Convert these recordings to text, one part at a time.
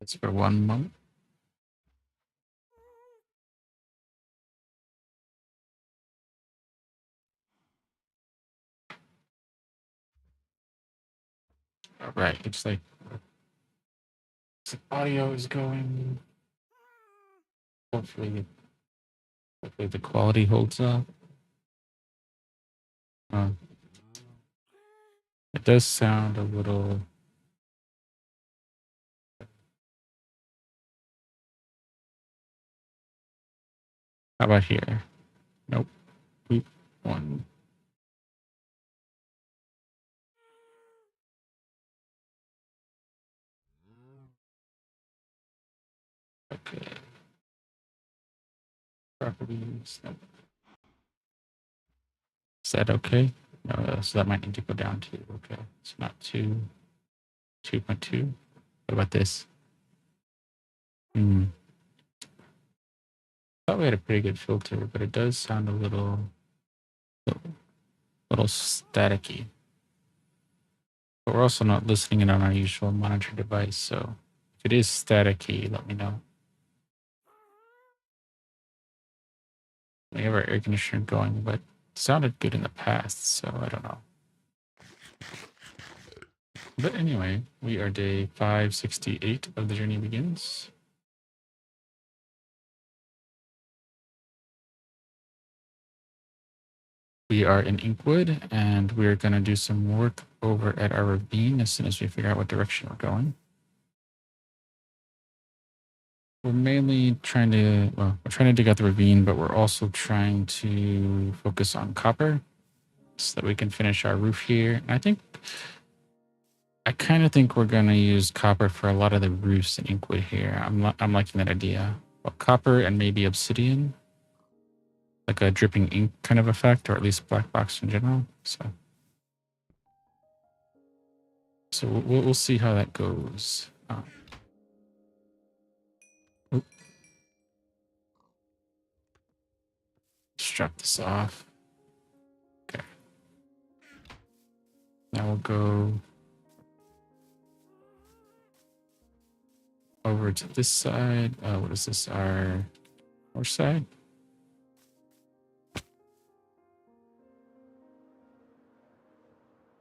It's for 1 month. All right, looks like the audio is going. Hopefully, hopefully the quality holds up. Uh, it does sound a little. How about here? Nope. Oop, one. Okay. Properties. Nope. Is that okay? No, so that might need to go down to. Okay. It's not 2.2. What about this? Thought we had a pretty good filter, but it does sound a little staticky. But we're also not listening in on our usual monitor device, so if it is staticky, let me know. We have our air conditioner going, but it sounded good in the past, so I don't know. But anyway, we are day 568 of the journey begins. We are in Inkwood, and we're going to do some work over at our ravine as soon as we figure out what direction we're going. We're mainly trying to, well, we're trying to dig out the ravine, but we're also trying to focus on copper so that we can finish our roof here. And I kind of think we're going to use copper for a lot of the roofs in Inkwood here. I'm liking that idea. Well, copper and maybe obsidian, like a dripping ink kind of effect, or at least black box in general. So we'll see how that goes. Let's drop this off. Okay. Now we'll go over to this side. What is this? Our north side?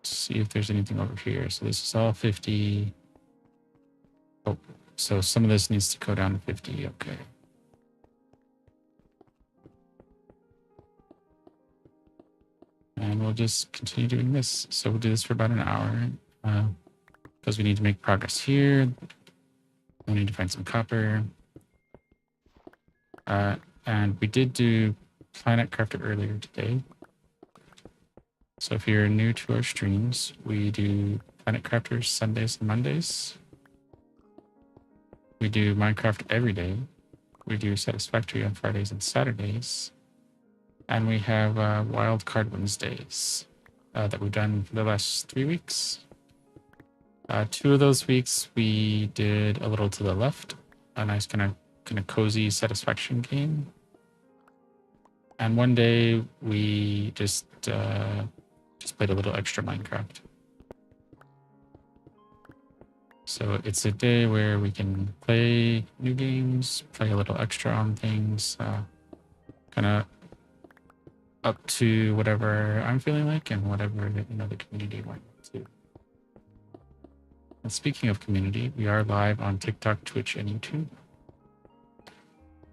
See if there's anything over here. So this is all 50. Oh, so some of this needs to go down to 50. Okay. And we'll just continue doing this. So we'll do this for about an hour because we need to make progress here. We need to find some copper. And we did do Planet Crafter earlier today. So if you're new to our streams, we do Planet Crafters Sundays and Mondays. We do Minecraft every day. We do Satisfactory on Fridays and Saturdays. And we have Wild Card Wednesdays that we've done for the last 3 weeks. 2 of those weeks we did a little to the left, a nice kind of cozy satisfaction game. And one day we just played a little extra Minecraft. So it's a day where we can play new games, play a little extra on things, kind of up to whatever I'm feeling like and whatever the community wants to. And speaking of community, we are live on TikTok, Twitch, and YouTube.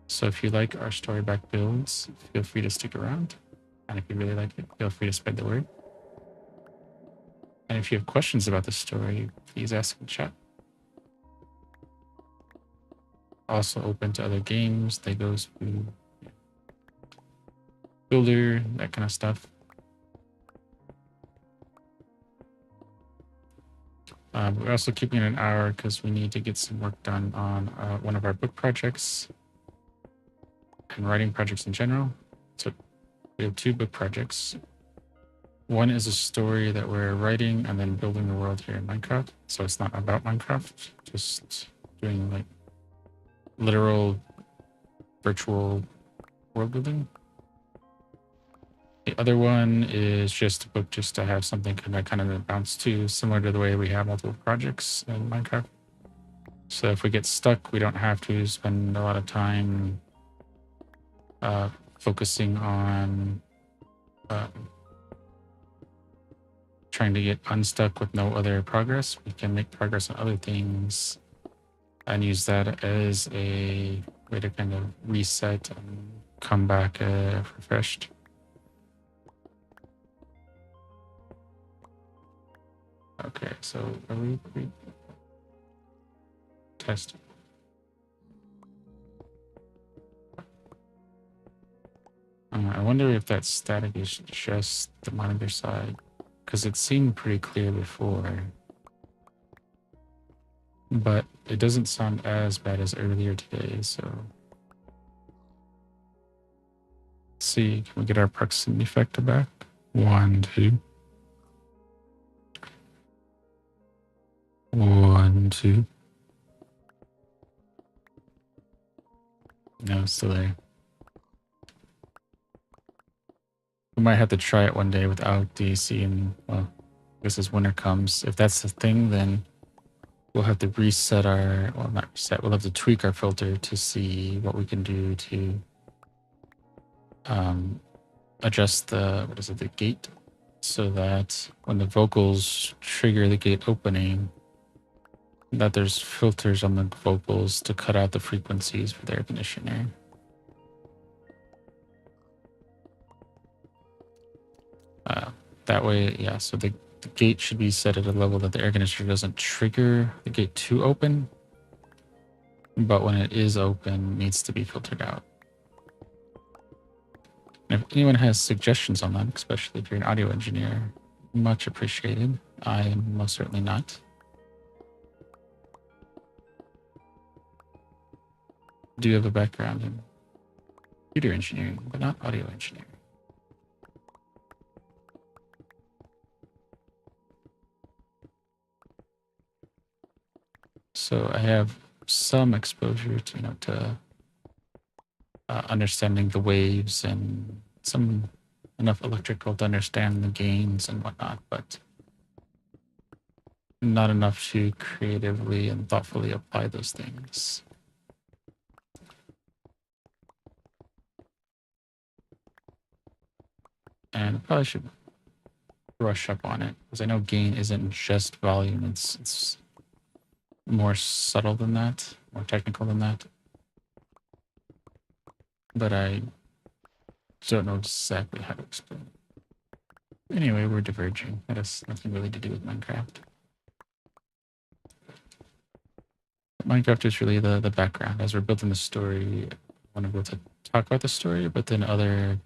So if you like our storyback builds, feel free to stick around. And if you really like it, feel free to spread the word. And if you have questions about the story, please ask in chat. Also open to other games, Legos, food, builder, that kind of stuff. We're also keeping it an hour because we need to get some work done on one of our book projects and writing projects in general. So we have 2 book projects. One is a story that we're writing and then building the world here in Minecraft. So it's not about Minecraft, just doing like literal virtual world building. The other one is just a book just to have something kind of bounce to, similar to the way we have multiple projects in Minecraft. So if we get stuck, we don't have to spend a lot of time focusing on trying to get unstuck with no other progress. We can make progress on other things and use that as a way to kind of reset and come back refreshed. Okay, so are we testing? I wonder if that static is just the monitor side, because it seemed pretty clear before, but it doesn't sound as bad as earlier today. So let's see, can we get our proximity factor back? 1, 2. 1, 2. No, it's still there. We might have to try it one day without DC, and well, I guess as winter comes, if that's the thing, then we'll have to reset our, well, not reset, we'll have to tweak our filter to see what we can do to adjust the, what is it, the gate, so that when the vocals trigger the gate opening, that there's filters on the vocals to cut out the frequencies for the air conditioner. That way, yeah, so the gate should be set at a level that the air conditioner doesn't trigger the gate to open, but when it is open, it needs to be filtered out. And if anyone has suggestions on that, especially if you're an audio engineer, much appreciated. I am most certainly not. I do have a background in computer engineering, but not audio engineering. So I have some exposure to, to understanding the waves and some enough electrical to understand the gains and whatnot, but not enough to creatively and thoughtfully apply those things. And I probably should brush up on it, because I know gain isn't just volume, it's more subtle than that, more technical than that. But I don't know exactly how to explain it. Anyway, we're diverging. That has nothing really to do with Minecraft. Minecraft is really the background. As we're building the story, I want to be able to talk about the story, but then other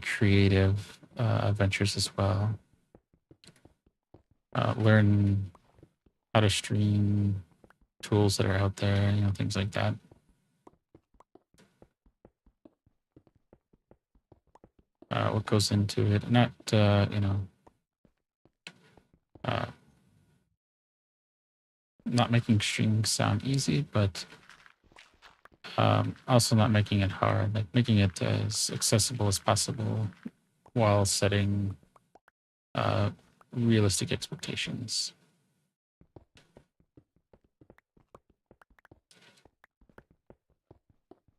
creative ventures as well. Learn how to stream, tools that are out there, things like that. What goes into it? Not not making streaming sound easy, but also not making it hard, like making it as accessible as possible while setting realistic expectations.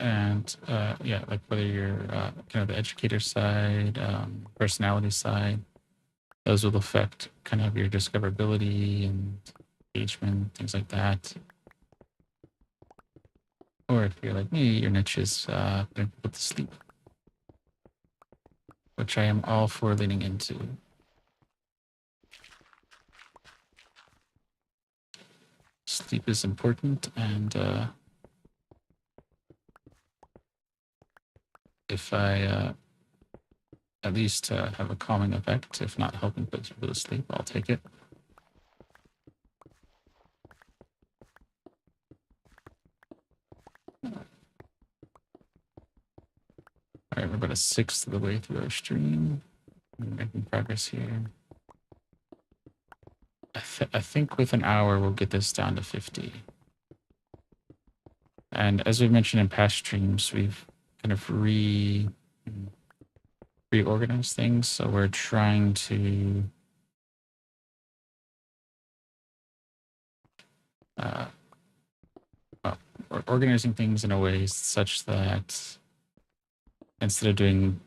And yeah, like whether you're kind of the educator side, personality side, those will affect kind of your discoverability and engagement, things like that. Or if you're like me, your niche is putting people to sleep, which I am all for leaning into. Sleep is important, and if I at least have a calming effect, if not helping put people to sleep, I'll take it. All right, we're about a sixth of the way through our stream. We're making progress here. I think with an hour, we'll get this down to 50. And as we've mentioned in past streams, we've kind of reorganized things. So we're trying to organizing things in a way such that instead of doing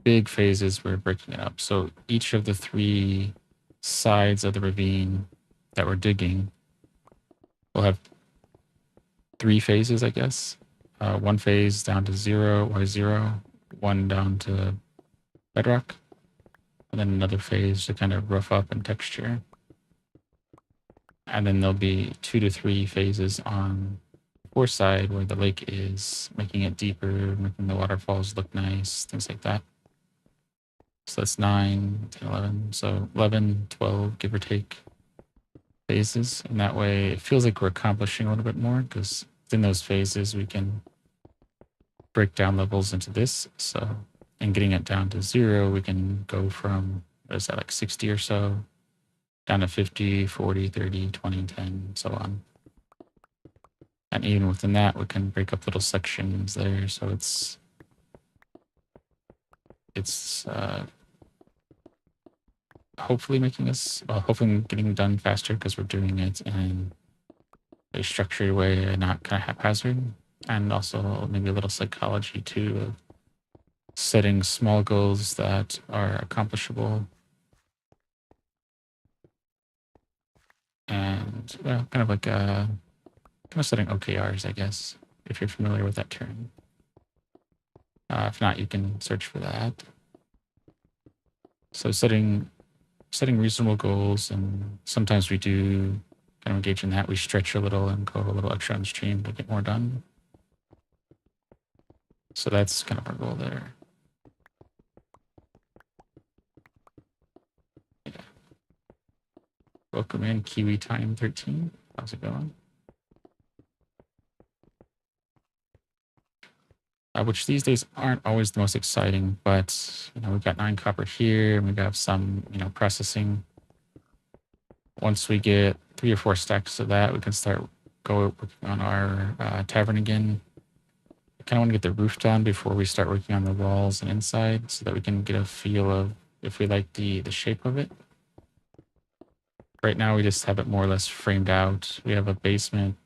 big phases, we're breaking it up. So each of the 3 sides of the ravine that we're digging will have 3 phases, I guess. 1 phase down to 0, Y0, 1 down to bedrock, and then another phase to kind of rough up and texture. And then there'll be 2 to 3 phases on the 4th side where the lake is, making it deeper, making the waterfalls look nice, things like that. So that's 9, 10, 11. So 11, 12, give or take, phases. And that way it feels like we're accomplishing a little bit more because within those phases we can break down levels into this. So, and getting it down to 0, we can go from, what is that, like 60 or so, down to 50, 40, 30, 20, 10, so on. And even within that, we can break up little sections there. So it's hopefully making us, hopefully getting done faster because we're doing it in a structured way and not kind of haphazard. And also maybe a little psychology too of setting small goals that are accomplishable and kind of like kind of setting OKRs, I guess, if you're familiar with that term. If not, you can search for that. So setting reasonable goals, and sometimes we do kind of engage in that. We stretch a little and go a little extra on stream to get more done. So that's kind of our goal there. Yeah. Welcome in, Kiwi Time 13. How's it going? Which these days aren't always the most exciting, but we've got 9 copper here, and we got some processing. Once we get 3 or 4 stacks of that, we can start working on our tavern again. I kind of want to get the roof done before we start working on the walls and inside, so that we can get a feel of if we like the shape of it. Right now, we just have it more or less framed out. We have a basement,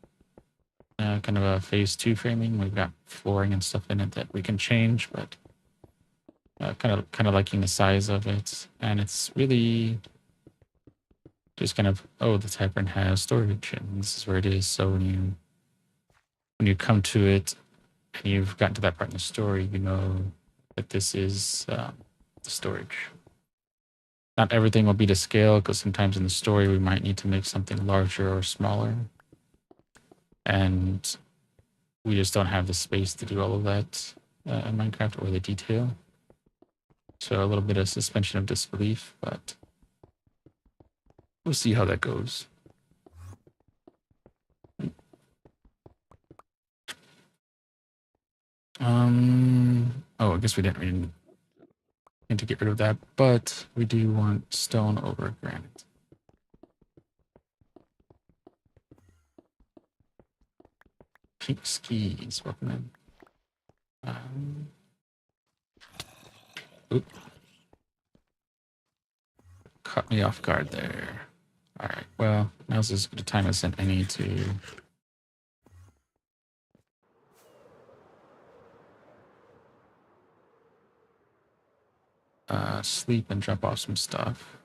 kind of a phase 2 framing. We've got flooring and stuff in it that we can change, but kind of liking the size of it. And it's really just kind of, the tavern has storage, and this is where it is. So when you come to it and you've gotten to that part in the story, you know that this is the storage. Not everything will be to scale, because sometimes in the story we might need to make something larger or smaller. And we just don't have the space to do all of that in Minecraft, or the detail. So a little bit of suspension of disbelief, but we'll see how that goes. I guess we didn't really need to get rid of that, but we do want stone over granite. Pink skis, welcome in. Oop. Caught me off guard there. All right, well, now's as good a time as any to sleep and drop off some stuff.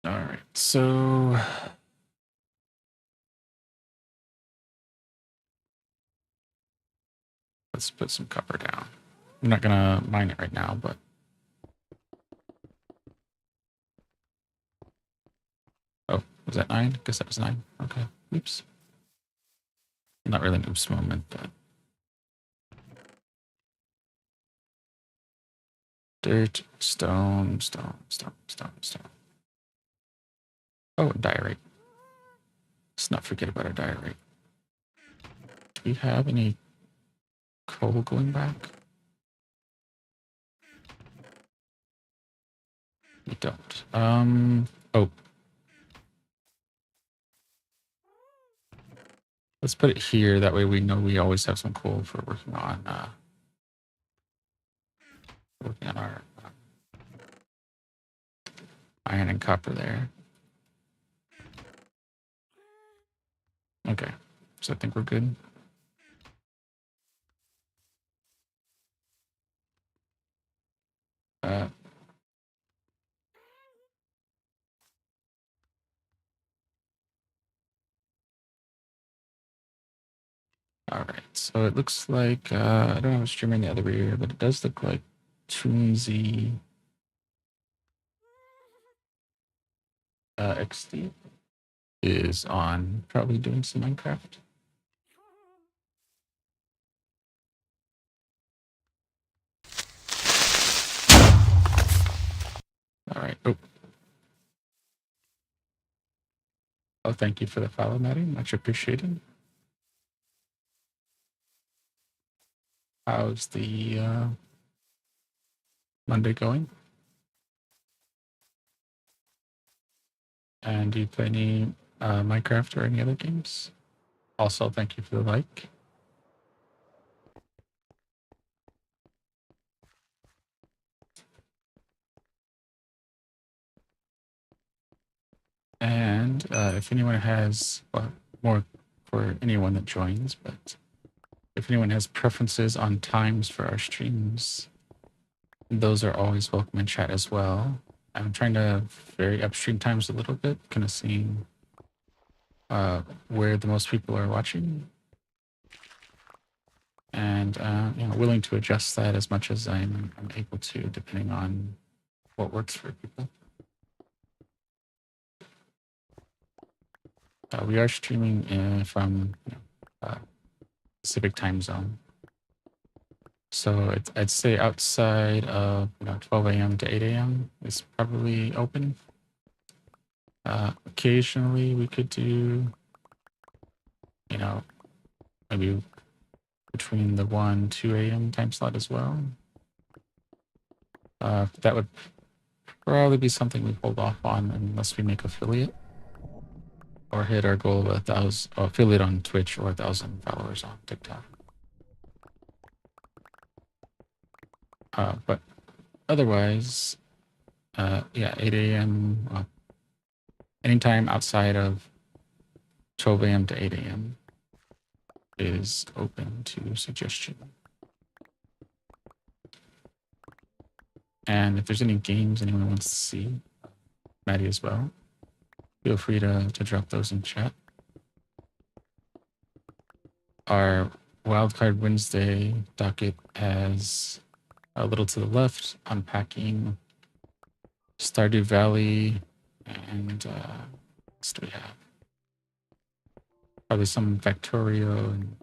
All right, so let's put some copper down. I'm not gonna mine it right now, but was that 9? Guess that was 9. Okay, oops. Not really an oops moment, but dirt, stone, stone, stone, stone, stone. Oh, diorite. Let's not forget about our diorite. Do we have any coal going back? We don't. Oh. Let's put it here. That way we know we always have some coal for working on our iron and copper there. Okay, so I think we're good. Uh, all right, so it looks like I don't have a streamer in the other rear, but it does look like Toonsy XD is on, probably doing some Minecraft. All right. Oh, thank you for the follow, Maddie. Much appreciated. How's the Monday going? And do you play any Minecraft or any other games? Also, thank you for the like. And if anyone has, well, more for anyone that joins, but if anyone has preferences on times for our streams, those are always welcome in chat as well. I'm trying to vary upstream times a little bit, kind of seeing where the most people are watching, and willing to adjust that as much as I'm able to, depending on what works for people. We are streaming from Pacific time zone, so I'd say outside of 12 a.m. to 8 a.m. is probably open. Occasionally, we could do maybe between the 1-2 a.m. time slot as well. That would probably be something we hold off on unless we make affiliate or hit our goal of 1,000 affiliate on Twitch or 1,000 followers on TikTok. But otherwise, 8 a.m. Anytime outside of 12 a.m. to 8 a.m. is open to suggestion. And if there's any games anyone wants to see, Maddie as well, feel free to drop those in chat. Our Wildcard Wednesday docket has a little to the left, unpacking Stardew Valley, and what else do we have? Probably some Factorio, and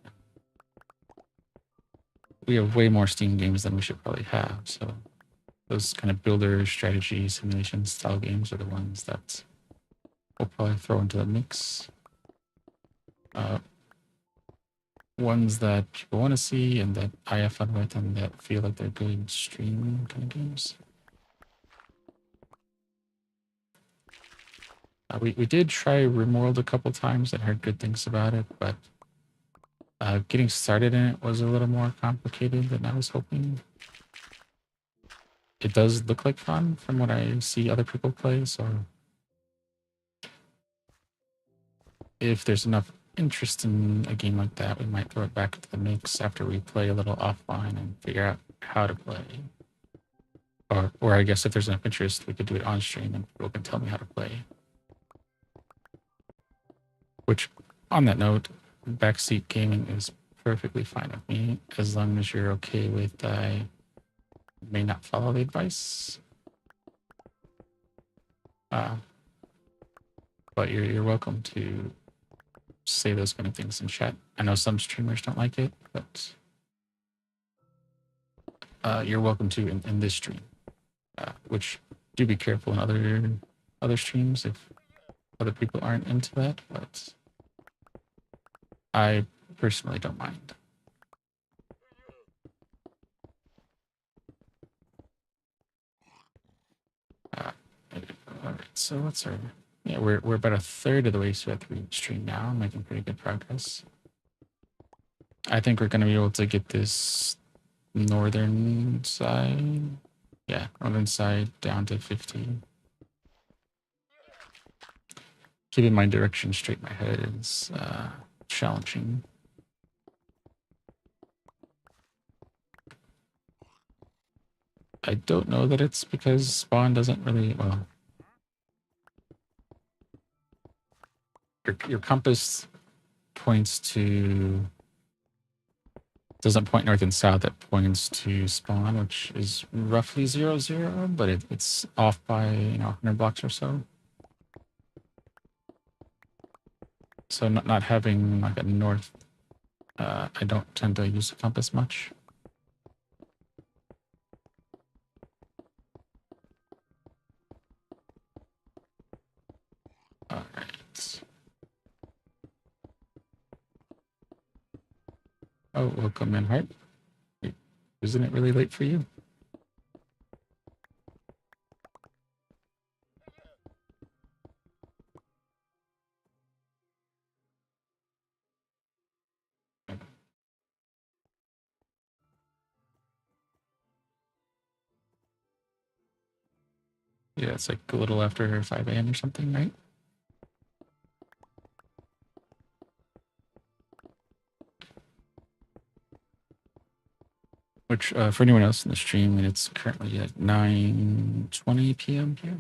we have way more Steam games than we should probably have. So those kind of builder strategy simulation style games are the ones that we'll probably throw into the mix. Ones that people want to see and that I have fun with and that feel like they're good stream kind of games. We did try RimWorld a couple times and heard good things about it, but getting started in it was a little more complicated than I was hoping. It does look like fun from what I see other people play, so if there's enough interest in a game like that, we might throw it back into the mix after we play a little offline and figure out how to play. Or I guess if there's enough interest, we could do it on stream and people can tell me how to play. Which, on that note, backseat gaming is perfectly fine with me as long as you're okay with I may not follow the advice. But you're welcome to say those kind of things in chat. I know some streamers don't like it, but you're welcome to in this stream. Which do be careful in other streams if other people aren't into that, but I personally don't mind. All right, so what's our... Yeah, we're about a third of the way through the stream now, making pretty good progress. I think we're going to be able to get this northern side, northern side down to 50. Keeping my direction straight in my head is challenging. I don't know that it's because spawn doesn't really, well, your compass points to, doesn't point north and south, it points to spawn, which is roughly 0, 0, but it's off by, 100 blocks or so. So not having like a north, I don't tend to use the compass much. All right. Oh, welcome in, Heart. Isn't it really late for you? Yeah, it's like a little after 5 a.m. or something, right? Which, for anyone else in the stream, it's currently at 9:20 p.m. here.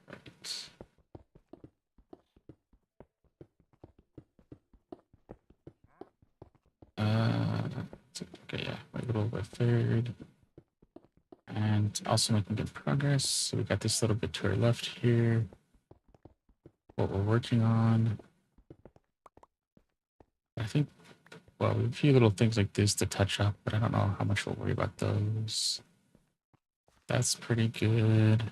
Right. Okay, yeah, a little bit third. And also making good progress. So we got this little bit to our left here. What we're working on. I think, well, we have a few little things like this to touch up, but I don't know how much we'll worry about those. That's pretty good.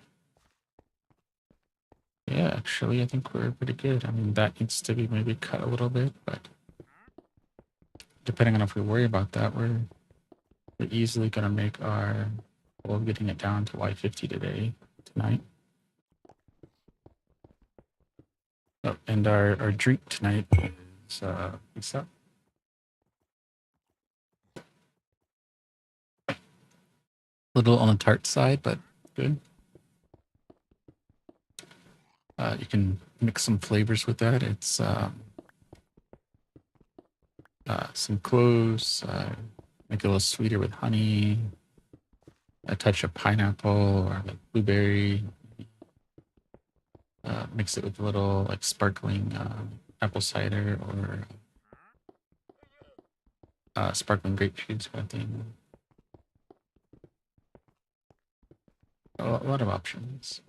Yeah, actually, I think we're pretty good. I mean, that needs to be maybe cut a little bit, but depending on if we worry about that, we're easily going to make our goal of getting it down to Y50 tonight. Oh, and our drink tonight is what's up? A little on the tart side, but good. You can mix some flavors with that. It's some cloves, make it a little sweeter with honey, a touch of pineapple or like blueberry. Mix it with a little like sparkling apple cider or sparkling grape juice kind of thing. A lot of options.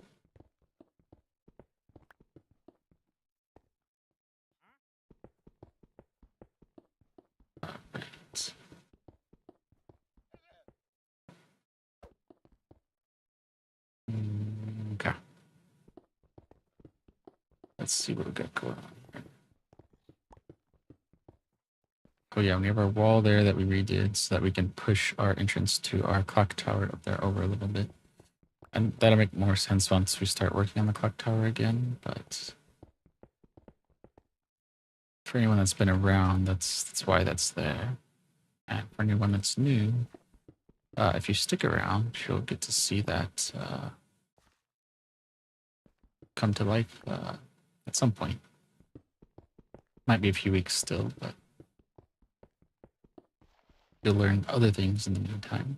Right. Okay. Let's see what we got going on. Oh yeah, we have our wall there that we redid so that we can push our entrance to our clock tower up there over a little bit. And that'll make more sense once we start working on the clock tower again, but for anyone that's been around, that's why that's there. And for anyone that's new, if you stick around, you'll get to see that come to life at some point. Might be a few weeks still, but you'll learn other things in the meantime.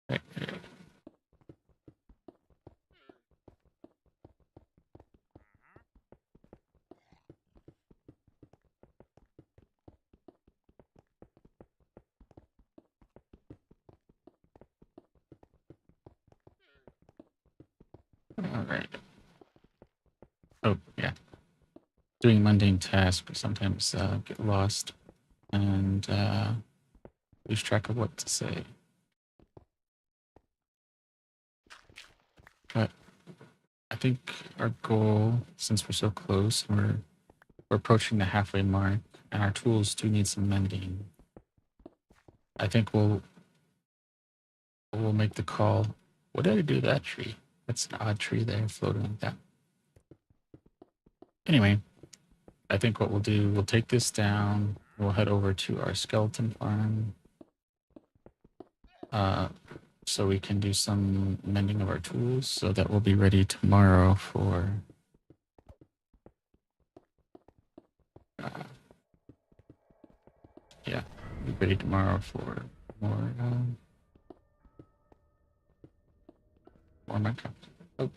Right. All right. Oh, yeah. Doing mundane tasks, we sometimes get lost and lose track of what to say. But I think our goal, since we're so close, we're we're approaching the halfway mark, and our tools do need some mending. I think we'll make the call. What did I do to that tree? That's an odd tree there floating like that. Anyway, I think what we'll do, we'll take this down. We'll head over to our skeleton farm. So we can do some mending of our tools so that we'll be ready tomorrow for yeah, be ready tomorrow for more Minecraft. Oh.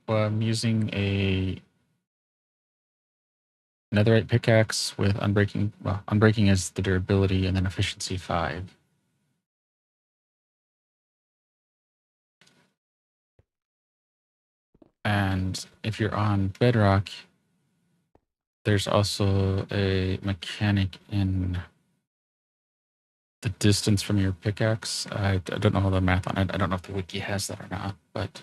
Well, I'm using a netherite pickaxe with unbreaking. Well, unbreaking is the durability, and then efficiency 5. And if you're on bedrock, there's also a mechanic in the distance from your pickaxe. I don't know the math on it. I don't know if the wiki has that or not, but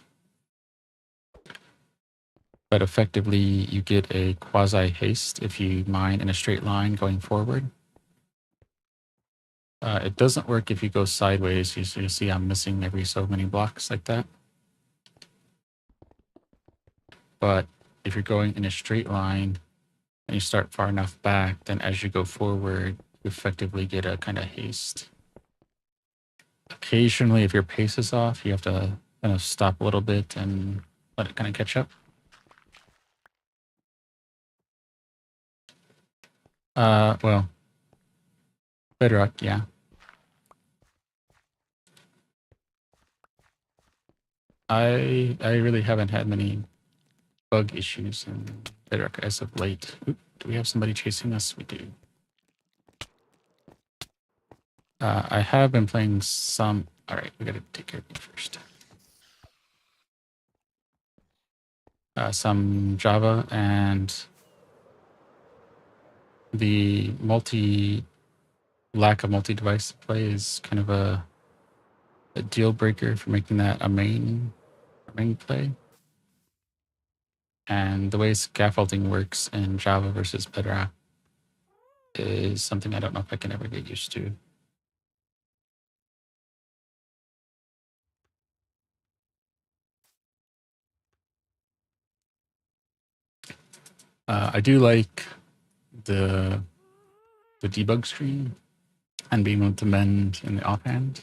effectively you get a quasi haste if you mine in a straight line going forward. It doesn't work if you go sideways. You see I'm missing every so many blocks like that. But if you're going in a straight line and you start far enough back, then as you go forward, you effectively get a kind of haste. Occasionally, if your pace is off, you have to kind of stop a little bit and let it kind of catch up. Well, bedrock, yeah. I really haven't had many bug issues in bedrock as of late. Oop, do we have somebody chasing us? We do. I have been playing some. All right, we gotta take care of you first. Some Java, and the lack of multi-device play is kind of a deal breaker for making that a main play. And the way scaffolding works in Java versus Bedrock is something I don't know if I can ever get used to. I do like the debug screen and being able to mend in the offhand.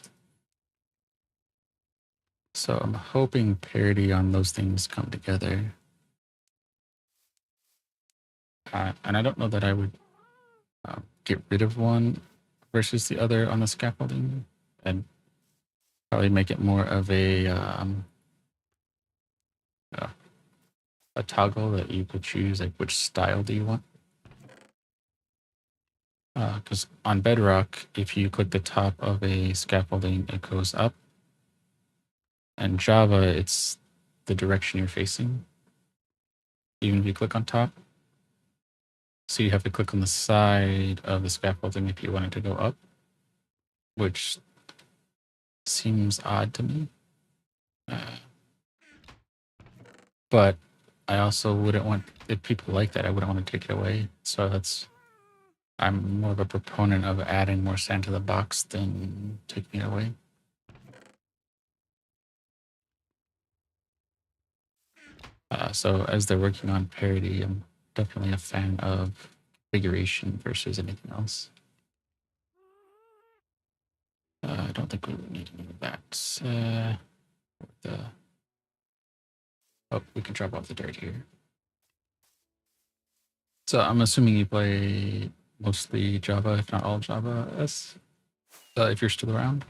So I'm hoping parity on those things come together. And I don't know that I would get rid of one versus the other on the scaffolding, and probably make it more of a toggle that you could choose, like which style do you want. Because on Bedrock, if you click the top of a scaffolding, it goes up. And Java, it's the direction you're facing, even if you click on top. So you have to click on the side of the scaffolding if you want it to go up, which seems odd to me. But I also wouldn't want, if people like that, I wouldn't want to take it away. So I'm more of a proponent of adding more sand to the box than taking it away. So as they're working on parity, I'm definitely a fan of configuration versus anything else. I don't think we need any of that. Oh, we can drop off the dirt here. So I'm assuming you play mostly Java, if not all Java S, if you're still around.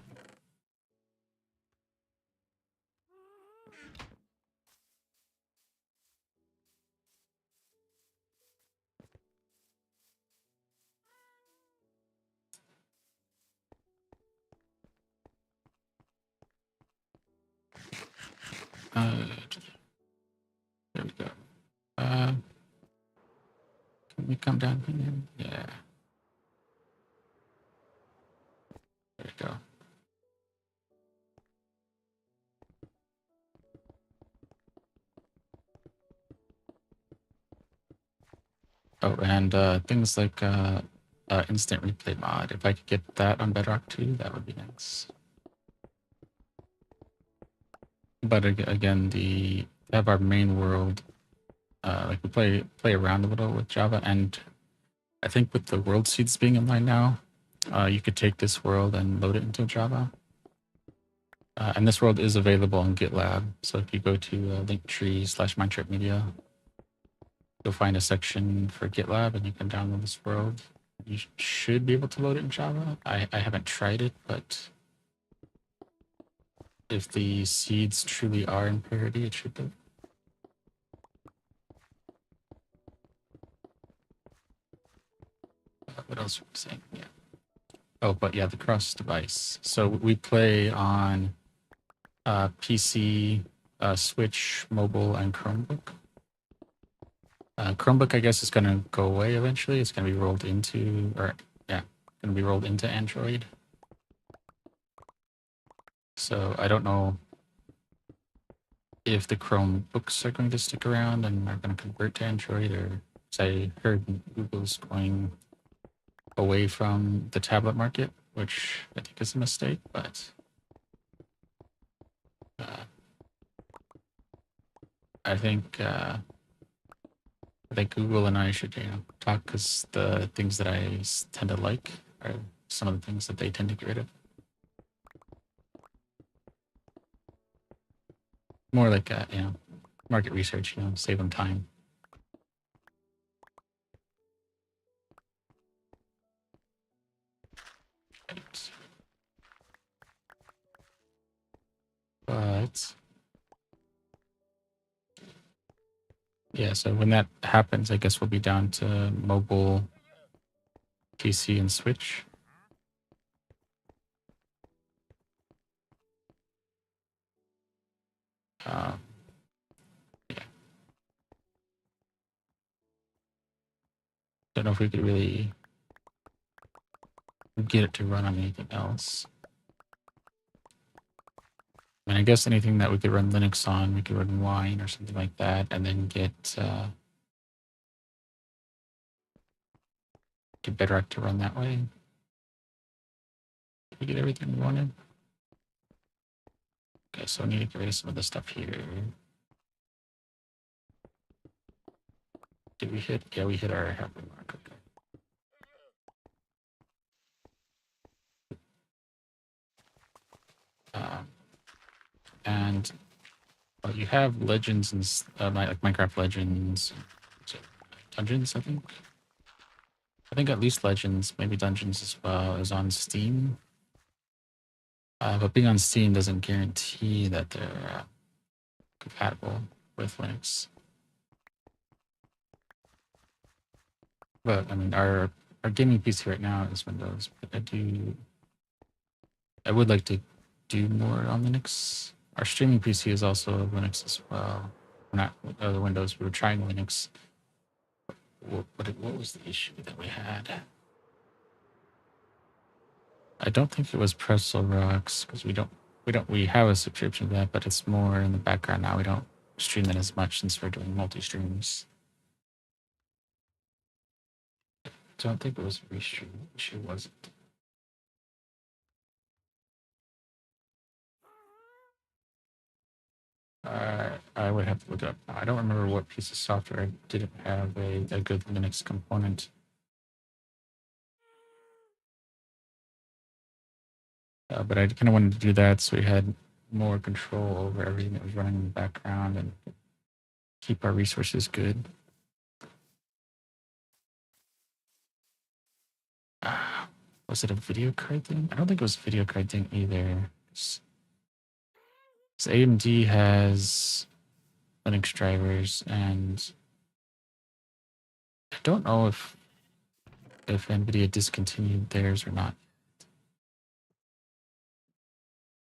There we go. Can we come down here? Yeah. There we go. Oh, and things like instant replay mod. If I could get that on Bedrock too, that would be nice. But again, the have our main world. Like we play around a little with Java, and I think with the world seeds being in line now, you could take this world and load it into Java. And this world is available on GitLab. So if you go to linktree/mindtripmedia, you'll find a section for GitLab, and you can download this world. You should be able to load it in Java. I haven't tried it, but if the seeds truly are in parity, it should do. What else were we saying? Yeah. Oh, but yeah, the cross device. So we play on PC, Switch, mobile, and Chromebook. Chromebook, I guess, is going to go away eventually. It's going to be rolled into, or yeah, going to be rolled into Android. So I don't know if the Chromebooks are going to stick around and are going to convert to Android, or as I heard Google's going away from the tablet market, which I think is a mistake, but uh, I think Google and I should talk, because the things that I tend to like are some of the things that they tend to get rid of. More like market research, save them time. Right. But yeah, so when that happens, I guess we'll be down to mobile, PC, and Switch. Yeah. Don't know if we could really get it to run on anything else. I mean, I guess anything that we could run Linux on, we could run Wine or something like that, and then get Bedrock to run that way. Did we get everything we wanted? Okay, so we need to get rid of some of the stuff here. Did we hit? Yeah, we hit our halfway mark. Okay. And you have legends and like Minecraft Legends, Dungeons. I think at least Legends, maybe Dungeons as well, is on Steam. But being on Steam doesn't guarantee that they're compatible with Linux. But I mean, our gaming PC right now is Windows. But I would like to do more on Linux. Our streaming PC is also Linux as well. We're not the Windows. We were trying Linux. What was the issue that we had? I don't think it was Pretzel Rocks, because we have a subscription to that, but it's more in the background now. We don't stream that as much since we're doing multi streams. Don't think it was a restream issue, was it? I would have to look it up. I don't remember what piece of software didn't have a good Linux component. But I kind of wanted to do that so we had more control over everything that was running in the background and keep our resources good. Was it a video card thing? I don't think it was a video card thing either. So AMD has Linux drivers, and I don't know if NVIDIA discontinued theirs or not.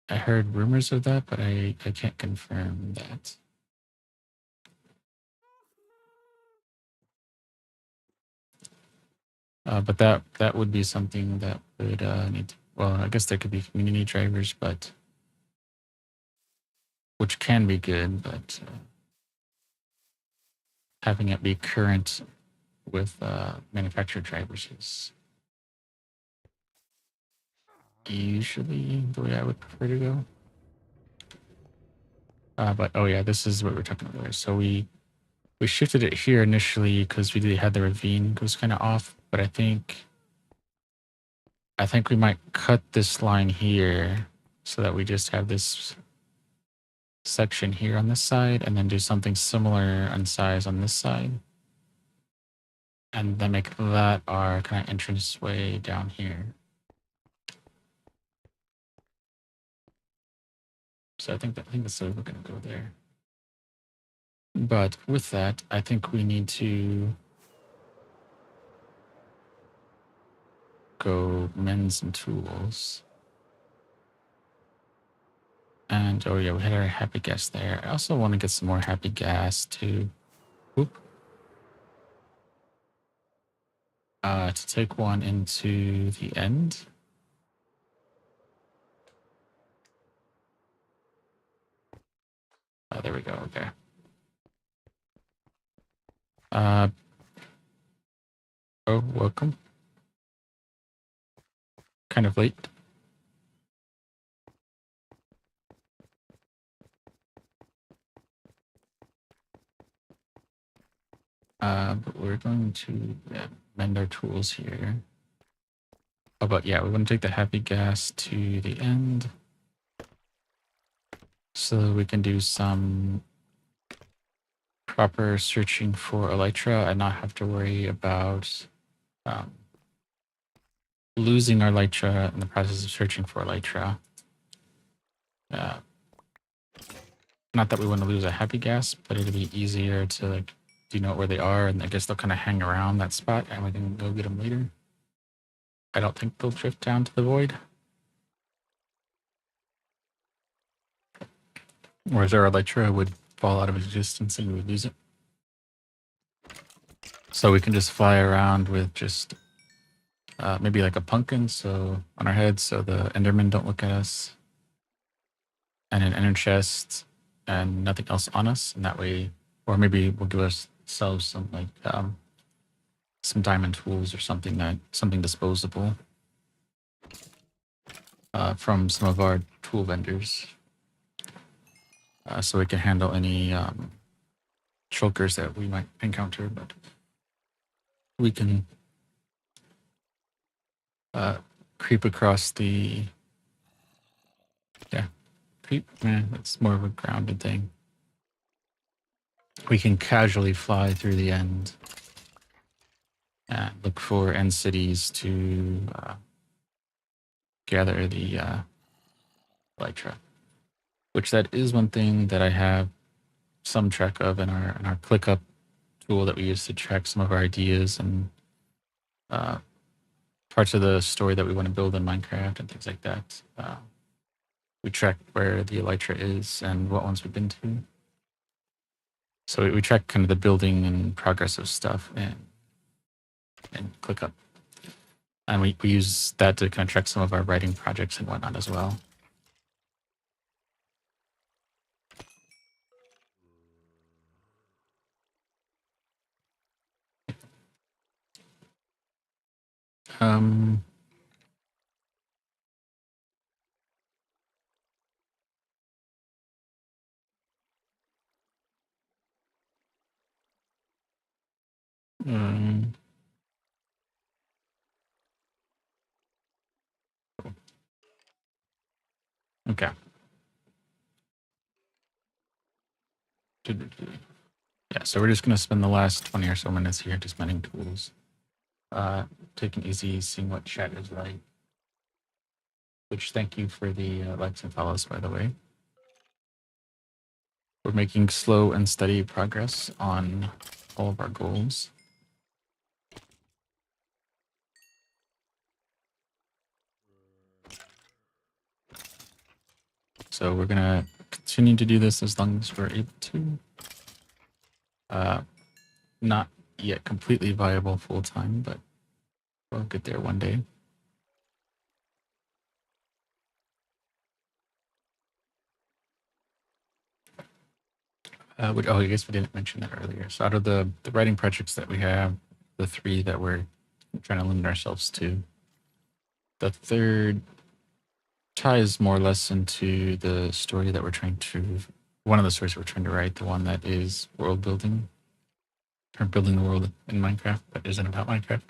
I heard rumors of that, but I can't confirm that. But that would be something that would need to, well, I guess there could be community drivers, but which can be good, but having it be current with manufacturer drivers is usually the way I would prefer to go. But oh yeah, this is what we're talking about. So we shifted it here initially because we had the ravine goes kind of off, but I think we might cut this line here so that we just have this section here on this side, and then do something similar on size on this side, and then make that our kind of entrance way down here. So I think that's the way we're gonna go there. But with that, I think we need to go men's and tools. And oh yeah, we had our happy gas there. I also want to get some more happy gas to take one into the end. Oh, there we go. Okay. Oh, welcome. Kind of late. But we're going to mend our tools here. Oh, but yeah, we want to take the happy gas to the end so we can do some proper searching for elytra and not have to worry about losing our elytra in the process of searching for elytra. Not that we want to lose a happy gas, but it'll be easier to like denote where they are, and I guess they'll kind of hang around that spot, and we can go get them later. I don't think they'll drift down to the void. Whereas our elytra would fall out of existence and we would lose it. So we can just fly around with just maybe like a pumpkin so on our heads so the Endermen don't look at us, and an inner chest and nothing else on us, and that way, or maybe we'll give ourselves some like some diamond tools or something disposable from some of our tool vendors, so we can handle any shulkers that we might encounter. But we can creep across the creep. That's more of a grounded thing. We can casually fly through the end and look for end cities to gather the elytra, which that is one thing that I have some track of in our ClickUp tool that we use to track some of our ideas and parts of the story that we want to build in Minecraft and things like that. We track where the elytra is and what ones we've been to. So we track kind of the building and progress of stuff and ClickUp. And we use that to kind of track some of our writing projects and whatnot as well. Okay. Yeah, so we're just going to spend the last 20 or so minutes here just mending tools. Taking it easy, seeing what chat is like. Which, thank you for the likes and follows, by the way. We're making slow and steady progress on all of our goals. So we're going to continue to do this as long as we're able to. Not yet completely viable full-time, but we'll get there one day. I guess we didn't mention that earlier. So out of the writing projects that we have, the three that we're trying to limit ourselves to. The third ties more or less into the story that we're trying to, one of the stories we're trying to write, the one that is world building, or building the world in Minecraft that isn't about Minecraft.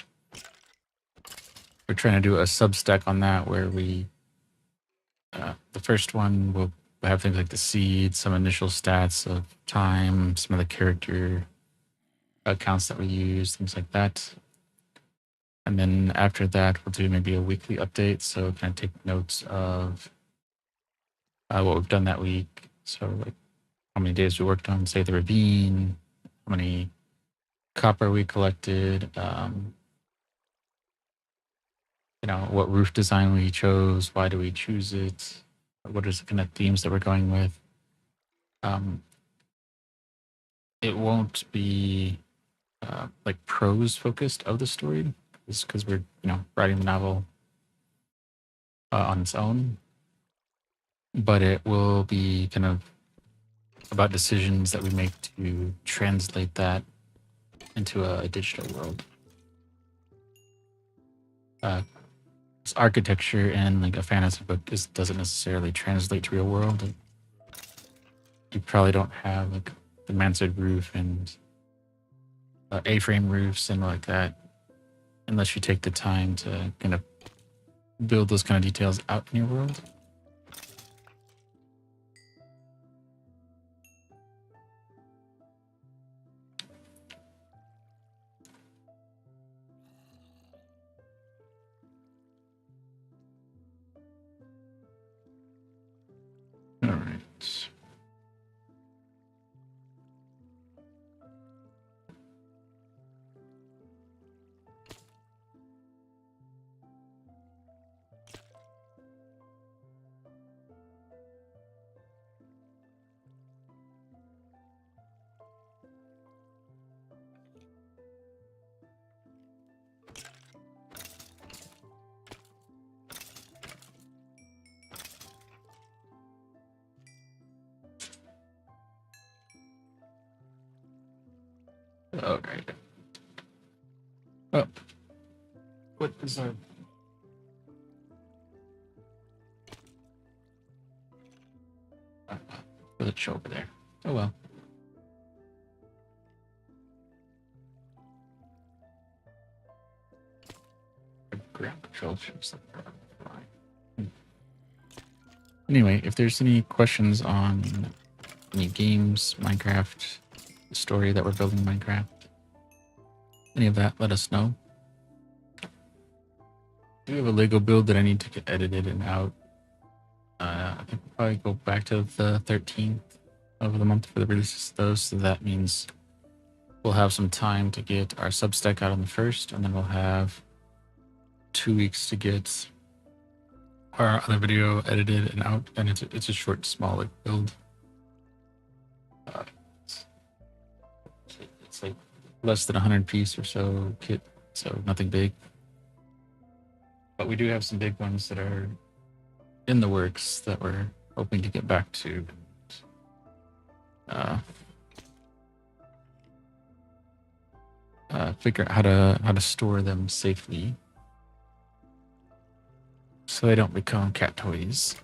We're trying to do a Substack on that where we, the first one will have things like the seed, some initial stats of time, some of the character accounts that we use, things like that. And then after that, we'll do maybe a weekly update. So kind of take notes of what we've done that week. So like how many days we worked on, say, the ravine, how many copper we collected, you know, what roof design we chose, why do we choose it, what is the kind of themes that we're going with. It won't be like prose focused of the story, because we're, you know, writing the novel on its own, but it will be kind of about decisions that we make to translate that into a digital world. Architecture in like a fantasy book doesn't necessarily translate to real world. You probably don't have like the mansard roof and A-frame roofs and like that unless you take the time to kind of build those kind of details out in your world. All right. All right. Oh, what is our... Will it show over there? Oh well. Ground control ships. Anyway, if there's any questions on any games, Minecraft, the story that we're building in Minecraft, any of that, let us know. I do have a Lego build that I need to get edited and out. I think we'll probably go back to the 13th of the month for the releases of those. So that means we'll have some time to get our Substack out on the 1st, and then we'll have 2 weeks to get our other video edited and out. And it's a short, small like, build. It's like less than 100 piece or so kit, so nothing big. But we do have some big ones that are in the works that we're hoping to get back to. Figure out how to store them safely so they don't become cat toys.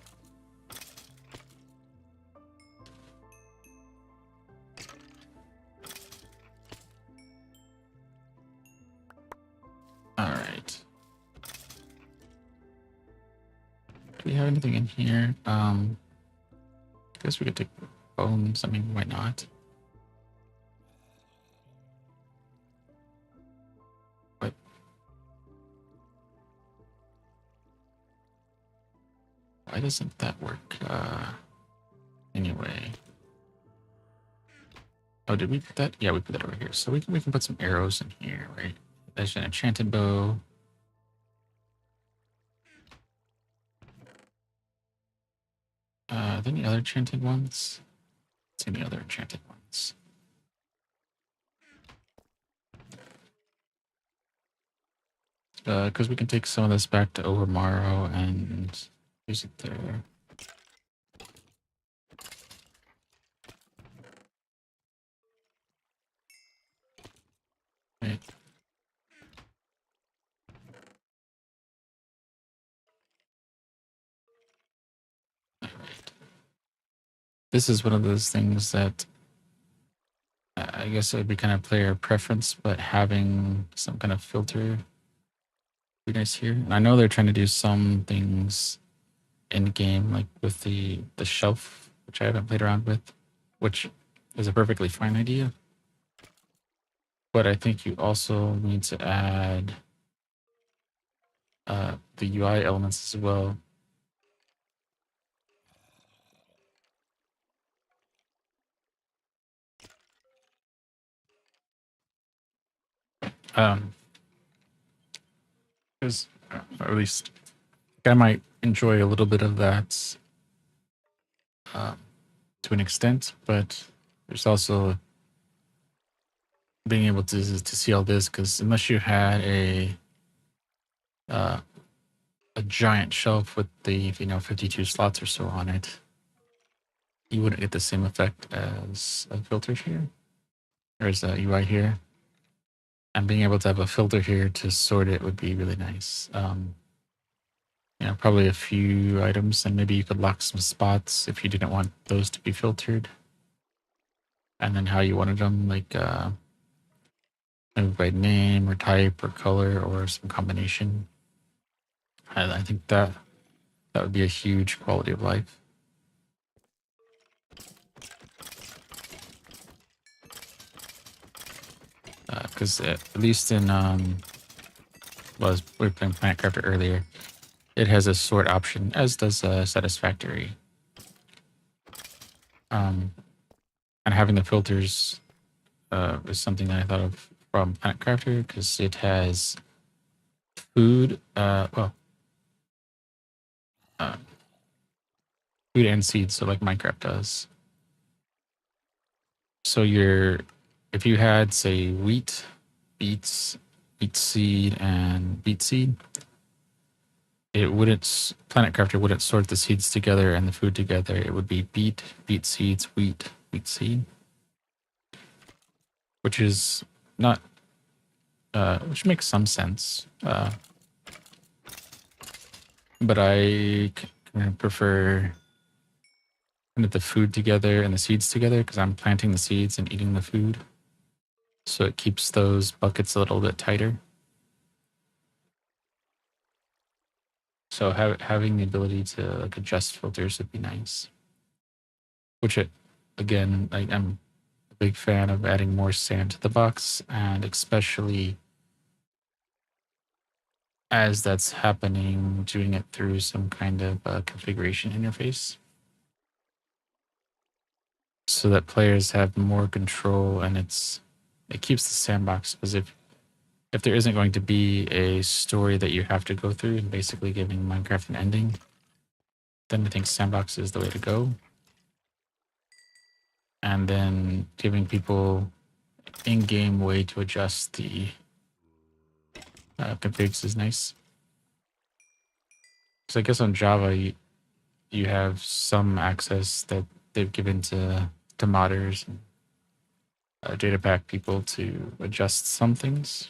All right. Do we have anything in here? I guess we could take bones. I mean, why not? But why doesn't that work? Anyway. Oh, did we put that? Yeah, we put that over here. So we can put some arrows in here, right? There's an enchanted bow. Are there any other enchanted ones? Let's see any other enchanted ones. Because we can take some of this back to Overmorrow and use it there. Right. this is one of those things that I guess it would be kind of player preference, but having some kind of filter would be nice here. And I know they're trying to do some things in game, like with the shelf, which I haven't played around with, which is a perfectly fine idea. But I think you also need to add the UI elements as well. Because or at least I might enjoy a little bit of that to an extent, but there's also being able to see all this, because unless you had a giant shelf with the 52 slots or so on it, you wouldn't get the same effect as a filter here or as a UI here. And being able to have a filter here to sort it would be really nice. Probably a few items, and maybe you could lock some spots if you didn't want those to be filtered. And then how you wanted them, like maybe by name or type or color or some combination. I think that would be a huge quality of life. Because at least in we were playing Planet Crafter earlier, it has a sort option, as does Satisfactory. And having the filters is something that I thought of from Planet Crafter, because it has food, food and seeds, so like Minecraft does. So if you had, say, wheat, beets, beet seed, and beet seed, Planet Crafter wouldn't sort the seeds together and the food together. It would be beet seeds, wheat seed, which is not, which makes some sense. But I prefer kind of the food together and the seeds together, because I'm planting the seeds and eating the food. So it keeps those buckets a little bit tighter. So having the ability to adjust filters would be nice. Which, again, I'm a big fan of adding more sand to the box, and especially as that's happening, doing it through some kind of configuration interface, so that players have more control, and it keeps the sandbox. Because if there isn't going to be a story that you have to go through and basically giving Minecraft an ending, then I think sandbox is the way to go. And then giving people in-game way to adjust the configs is nice. So I guess on Java, you have some access that they've given to modders and data pack people to adjust some things.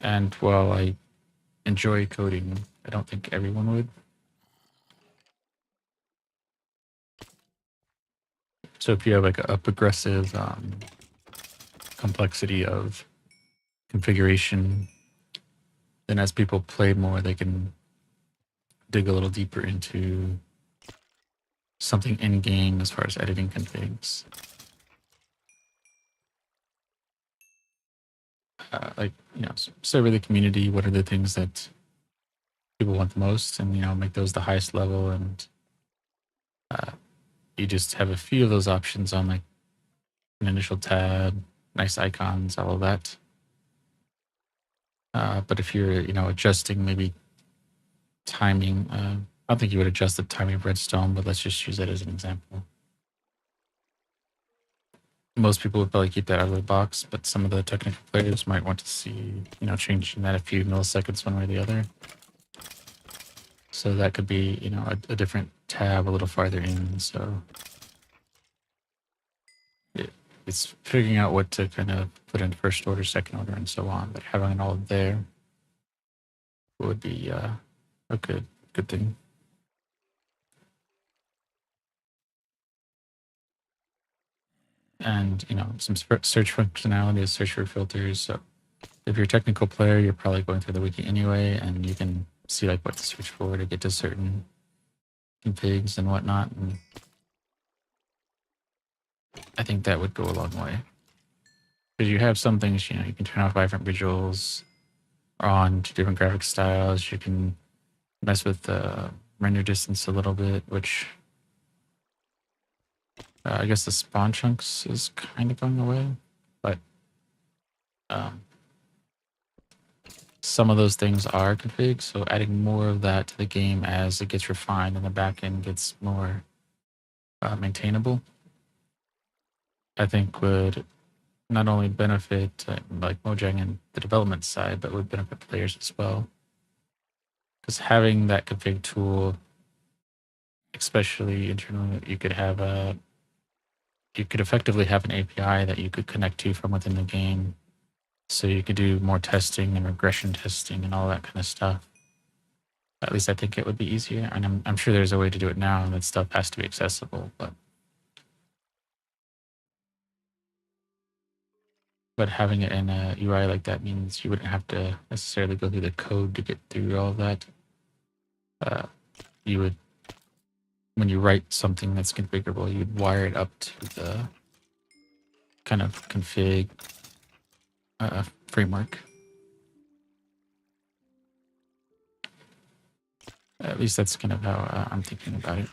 And while I enjoy coding, I don't think everyone would. So if you have like a progressive complexity of configuration, then as people play more, they can dig a little deeper into something in game as far as editing configs. Survey the community. What are the things that people want the most, and make those the highest level, and you just have a few of those options on like an initial tab, nice icons, all of that. But if you're adjusting maybe timing, I don't think you would adjust the timing of redstone, but let's just use that as an example. Most people would probably keep that out of the box, but some of the technical players might want to see changing that a few milliseconds one way or the other. So that could be a different tab a little farther in. So it's figuring out what to kind of put in first order, second order, and so on. But having it all there would be a good thing. and some search functionality to search for filters. So if you're a technical player, you're probably going through the wiki anyway, and you can see like what to search for to get to certain configs and whatnot. And I think that would go a long way, because you have some things, you can turn off vibrant visuals on to different graphic styles. You can mess with the render distance a little bit, which I guess the spawn chunks is kind of going away, but some of those things are config, so adding more of that to the game as it gets refined and the backend gets more maintainable, I think would not only benefit like Mojang and the development side, but would benefit players as well. Because having that config tool, especially internally, you could effectively have an API that you could connect to from within the game, so you could do more testing and regression testing and all that kind of stuff. At least I think it would be easier, and I'm sure there's a way to do it now, and that stuff has to be accessible. But having it in a UI like that means you wouldn't have to necessarily go through the code to get through all of that. You would, when you write something that's configurable, you'd wire it up to the kind of config framework. At least that's kind of how I'm thinking about it.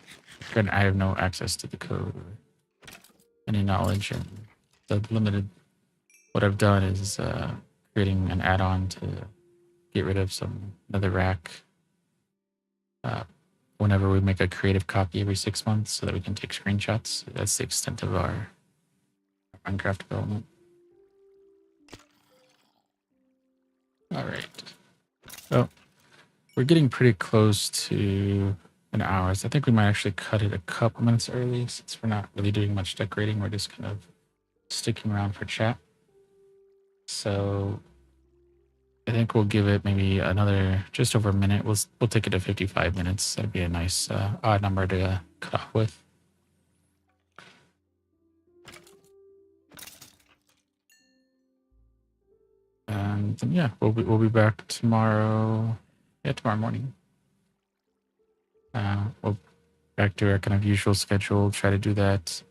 Granted, I have no access to the code or any knowledge, and the limited. What I've done is creating an add-on to get rid of some nether rack whenever we make a creative copy every 6 months, so that we can take screenshots. That's the extent of our Minecraft development. All right. Well, we're getting pretty close to an hour. So I think we might actually cut it a couple minutes early, since we're not really doing much decorating. We're just kind of sticking around for chat. So I think we'll give it maybe another just over a minute. We'll take it to 55 minutes. That'd be a nice odd number to cut off with. And then, yeah, we'll be back tomorrow. Yeah, tomorrow morning. We'll back to our kind of usual schedule. Try to do that.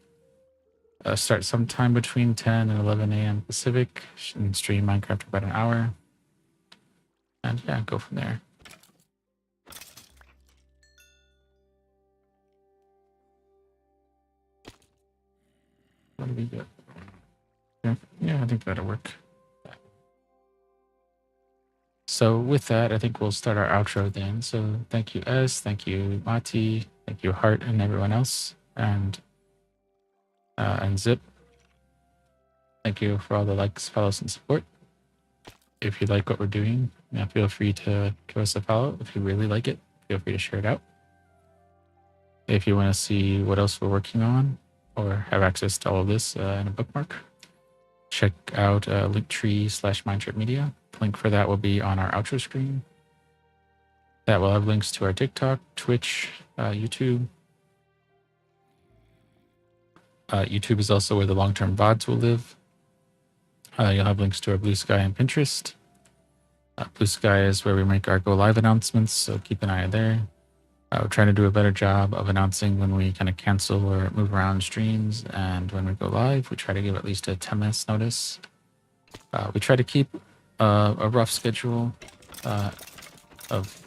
Start sometime between 10 and 11 a.m. Pacific, and stream Minecraft for about an hour. And yeah, go from there. That'll be good. Yeah, I think that'll work. So with that, I think we'll start our outro then. So thank you, S. Thank you, Mati. Thank you, Hart, and everyone else. And Zip. Thank you for all the likes, follows, and support. If you like what we're doing, feel free to give us a follow. If you really like it, feel free to share it out. If you want to see what else we're working on or have access to all of this in a bookmark, check out linktree/mindtripmedia. The link for that will be on our outro screen. That will have links to our TikTok, Twitch, YouTube. YouTube is also where the long-term VODs will live. You'll have links to our Blue Sky and Pinterest. Blue Sky is where we make our go live announcements, so keep an eye there. We're trying to do a better job of announcing when we kind of cancel or move around streams, and when we go live, we try to give at least a 10 minutes notice. We try to keep a rough schedule of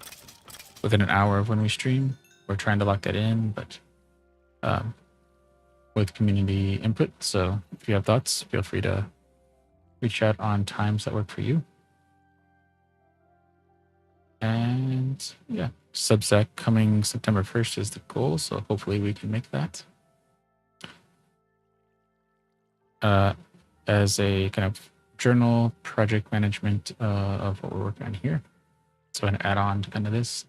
within an hour of when we stream. We're trying to lock that in, but with community input. So if you have thoughts, feel free to reach out on times that work for you. And yeah, Substack coming September 1st is the goal, so hopefully we can make that. As a kind of journal project management of what we're working on here. So an add-on to kind of this.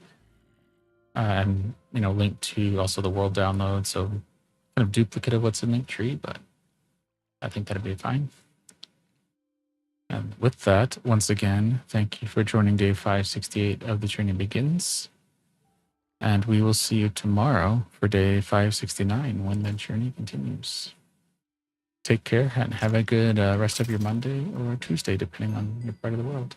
And, link to also the world download. So kind of duplicate of what's in Linktree, but I think that'd be fine. And with that, once again, thank you for joining day 568 of The Journey Begins. And we will see you tomorrow for day 569 when the journey continues. take care and have a good rest of your Monday or Tuesday, depending on your part of the world.